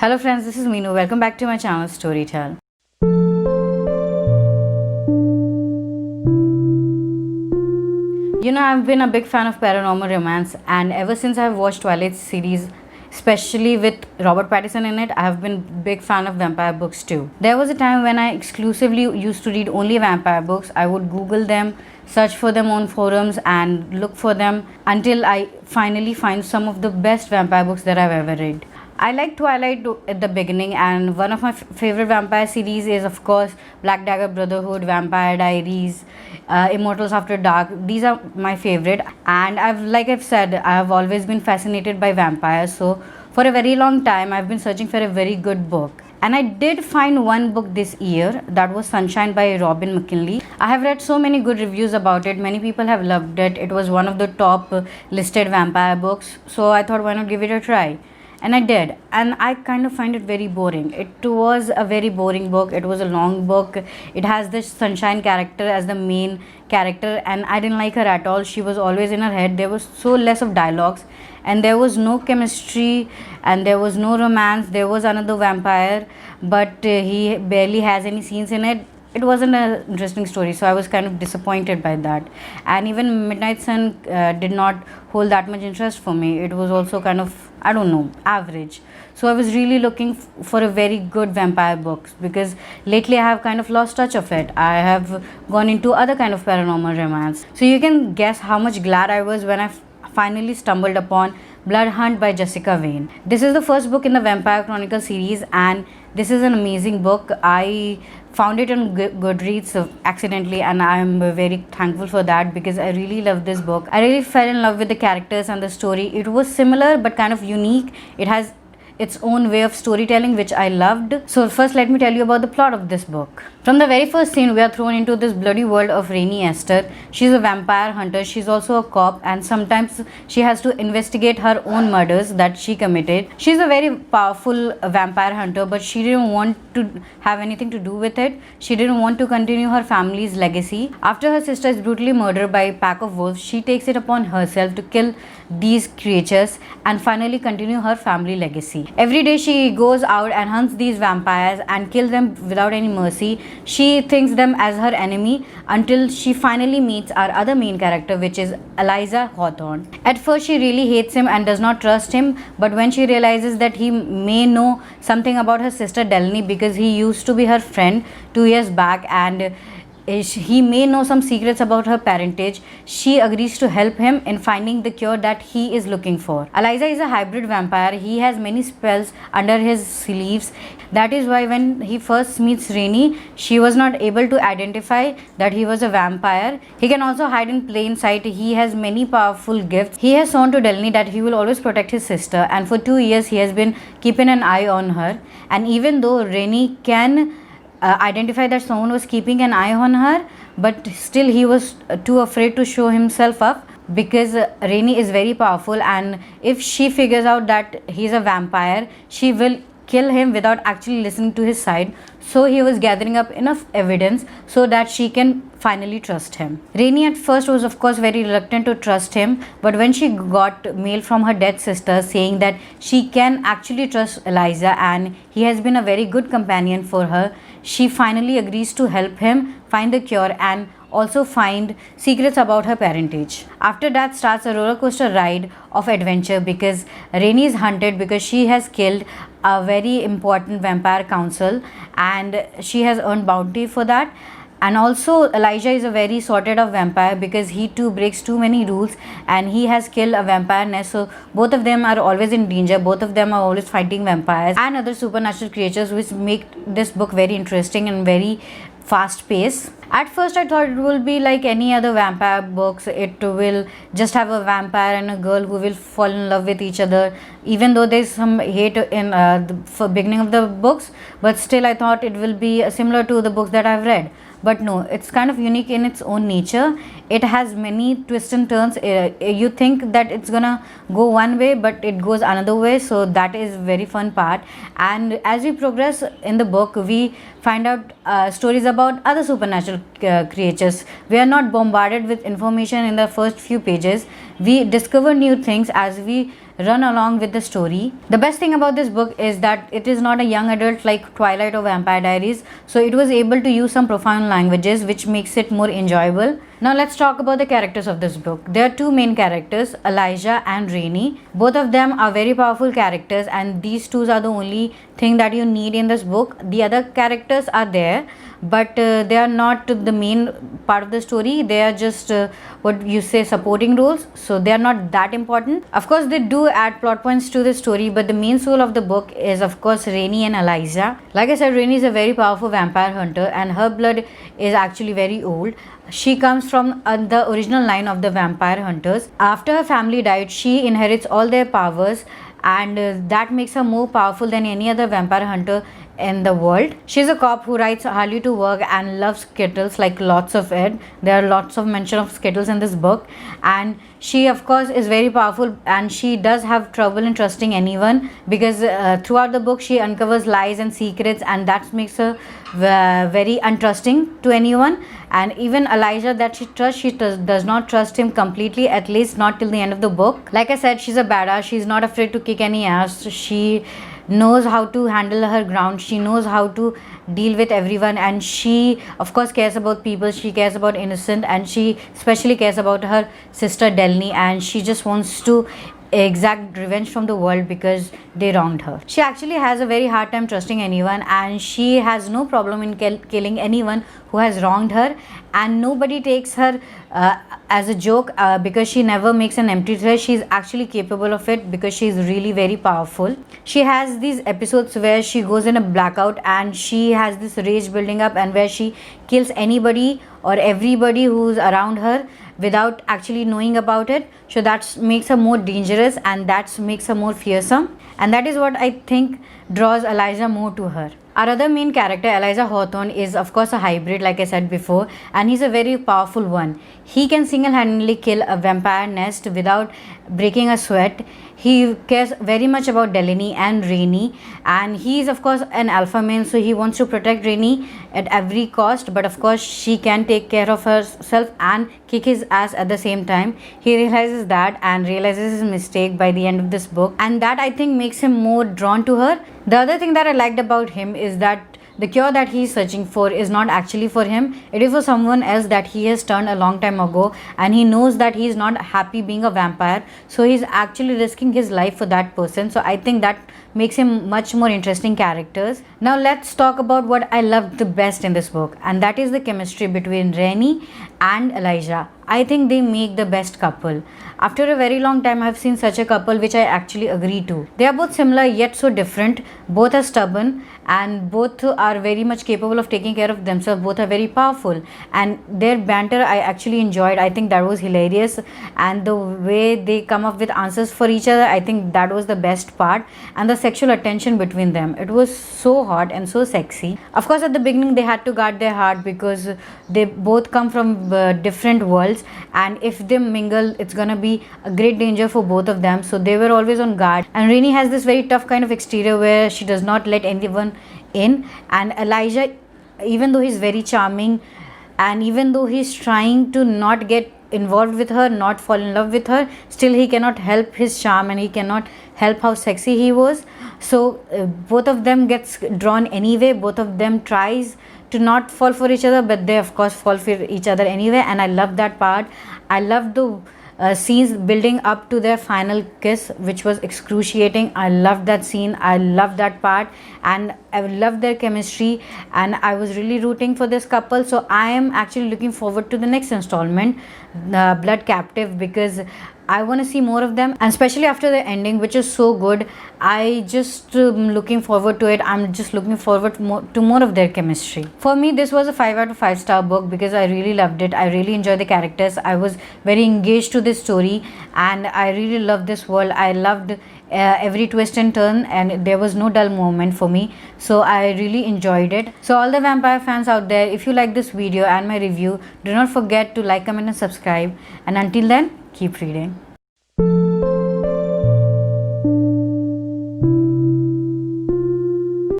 Hello friends, this is Meenu. Welcome back to my channel Storytell. I've been a big fan of paranormal romance, and ever since I've watched Twilight series, especially with Robert Pattinson in it, I have been big fan of vampire books too. There was a time when I exclusively used to read only vampire books. I would Google them, search for them on forums, and look for them until I finally find some of the best vampire books that I've ever read. I liked Twilight at the beginning, and one of my favorite vampire series is, of course, Black Dagger Brotherhood, Vampire Diaries, Immortals After Dark. These are my favorite, and like I've said, I've always been fascinated by vampires. So, for a very long time, I've been searching for a very good book. And I did find one book this year, that was Sunshine by Robin McKinley. I have read so many good reviews about it. Many people have loved it. It was one of the top listed vampire books. So I thought, why not give it a try? And I did, and I kind of find it very boring. It was a very boring book. It was a long book. It has this Sunshine character as the main character, and I didn't like her at all. She was always in her head. There was so less of dialogues, and there was no chemistry, and there was no romance. There was another vampire, but he barely has any scenes in it. It wasn't an interesting story, so I was kind of disappointed by that. And even Midnight Sun did not hold that much interest for me. It was also kind of, I don't know, average. So I was really looking for a very good vampire books, because lately I have kind of lost touch of it. I have gone into other kind of paranormal romance. So you can guess how much glad I was when I finally stumbled upon Blood Hunt by Jessica Vane. This is the first book in the Vampire Chronicle series, and this is an amazing book. I found it on Goodreads accidentally, and I'm very thankful for that, because I really love this book. I really fell in love with the characters and the story. It was similar but kind of unique. It has its own way of storytelling, which I loved. So first, let me tell you about the plot of this book. From the very first scene, we are thrown into this bloody world of Rainey Esther. She's a vampire hunter. She's also a cop, and sometimes she has to investigate her own murders that she committed. She's a very powerful vampire hunter, but she didn't want to have anything to do with it. She didn't want to continue her family's legacy. After her sister is brutally murdered by a pack of wolves, she takes it upon herself to kill these creatures and finally continue her family legacy. Every day she goes out and hunts these vampires and kills them without any mercy. She thinks them as her enemy until she finally meets our other main character, which is Eliza Hawthorne. At first she really hates him and does not trust him, but when she realizes that he may know something about her sister Delaney, because he used to be her friend 2 years back, and he may know some secrets about her parentage, she agrees to help him in finding the cure that he is looking for. Eliza is a hybrid vampire. He has many spells under his sleeves. That is why when he first meets Rainey, she was not able to identify that he was a vampire. He can also hide in plain sight. He has many powerful gifts. He has sworn to Delaney that he will always protect his sister, and for 2 years he has been keeping an eye on her. And even though Rainey can identify that someone was keeping an eye on her, but still he was too afraid to show himself up, because Rainey is very powerful, and if she figures out that he's a vampire, she will kill him without actually listening to his side. So he was gathering up enough evidence so that she can finally trust him. Rainey at first was of course very reluctant to trust him, but when she got mail from her dead sister saying that she can actually trust Eliza and he has been a very good companion for her, she finally agrees to help him find the cure and also find secrets about her parentage. After that starts a roller coaster ride of adventure, because Rainey is hunted because she has killed a very important vampire council and she has earned bounty for that. And also Elijah is a very sorted out vampire, because he too breaks too many rules and he has killed a vampire nest. So both of them are always in danger. Both of them are always fighting vampires and other supernatural creatures, which make this book very interesting and very fast pace. At first I thought it will be like any other vampire books. It will just have a vampire and a girl who will fall in love with each other, even though there's some hate in the beginning of the books, but still I thought it will be similar to the books that I've read. But no, it's kind of unique in its own nature. It has many twists and turns. You think that it's gonna go one way, but it goes another way, so that is very fun part. And as we progress in the book, we find out stories about other supernatural creatures. We are not bombarded with information in the first few pages. We discover new things as we run along with the story. The best thing about this book is that it is not a young adult like Twilight or Vampire Diaries, so it was able to use some profound languages, which makes it more enjoyable. Now let's talk about the characters of this book. There are two main characters, Elijah and Rainey. Both of them are very powerful characters, and these two are the only thing that you need in this book. The other characters are there, but they are not the main part of the story. They are just what you say supporting roles, so they are not that important. Of course, they do add plot points to the story, but the main soul of the book is of course Rainey and Elijah. Like I said, Rainey is a very powerful vampire hunter, and her blood is actually very old. She comes from the original line of the vampire hunters. After her family died, she inherits all their powers, and that makes her more powerful than any other vampire hunter in the world. She's a cop who rides Harley to work and loves Skittles, like lots of it. There are lots of mention of Skittles in this book, and she of course is very powerful, and she does have trouble in trusting anyone because throughout the book she uncovers lies and secrets, and that makes her very untrusting to anyone. And even Elijah that she trusts, she does not trust him completely, at least not till the end of the book. Like I said, she's a badass. She's not afraid to kick any ass. She knows how to handle her ground. She knows how to deal with everyone, and she of course cares about people. She cares about innocent, and she especially cares about her sister Delny, and she just wants to exact revenge from the world because they wronged her. She actually has a very hard time trusting anyone, and she has no problem in killing anyone who has wronged her, and nobody takes her as a joke because she never makes an empty threat. She's actually capable of it because she's really very powerful. She has these episodes where she goes in a blackout, and she has this rage building up, and where she kills anybody or everybody who's around her without actually knowing about it. So that makes her more dangerous, and that makes her more fearsome, and that is what I think draws Elijah more to her. Our other main character, Elijah Hawthorne, is of course a hybrid, like I said before, and he's a very powerful one. He can single-handedly kill a vampire nest without breaking a sweat. He cares very much about Delaney and Rainey, and he is of course an alpha male, so he wants to protect Rainey at every cost, but of course she can take care of herself and kick his ass at the same time. He realizes that and realizes his mistake by the end of this book, and that I think makes him more drawn to her. The other thing that I liked about him is that the cure that he is searching for is not actually for him. It is for someone else that he has turned a long time ago, and he knows that he is not happy being a vampire, so he's actually risking his life for that person. So I think that makes him much more interesting characters. Now let's talk about what I loved the best in this book, and that is the chemistry between Rainey and Elijah. I think they make the best couple. After a very long time, I've seen such a couple which I actually agree to. They are both similar yet so different. Both are stubborn, and both are very much capable of taking care of themselves. Both are very powerful, and their banter I actually enjoyed. I think that was hilarious, and the way they come up with answers for each other, I think that was the best part. And the sexual attention between them, it was so hot and so sexy. Of course, at the beginning they had to guard their heart because they both come from different worlds, and if they mingle, it's gonna be a great danger for both of them. So they were always on guard, and Rainey has this very tough kind of exterior where she does not let anyone in, and Elijah, even though he's very charming, and even though he's trying to not get involved with her, not fall in love with her, still he cannot help his charm, and he cannot help how sexy he was. So both of them gets drawn anyway. Both of them tries to not fall for each other, but they of course fall for each other anyway, and I love that part. I love the scenes building up to their final kiss, which was excruciating. I loved that scene. I loved that part, and I loved their chemistry, and I was really rooting for this couple. So I am actually looking forward to the next installment, Blood Captive, because I want to see more of them, and especially after the ending, which is so good. I just looking forward to it. I'm just looking forward to more of their chemistry. For me, this was a 5 out of 5 star book because I really loved it. I really enjoyed the characters. I was very engaged to this story, and I really loved this world. I loved every twist and turn, and there was no dull moment for me, so I really enjoyed it. So all the vampire fans out there, if you like this video and my review, do not forget to like, comment and subscribe, and until then, keep reading.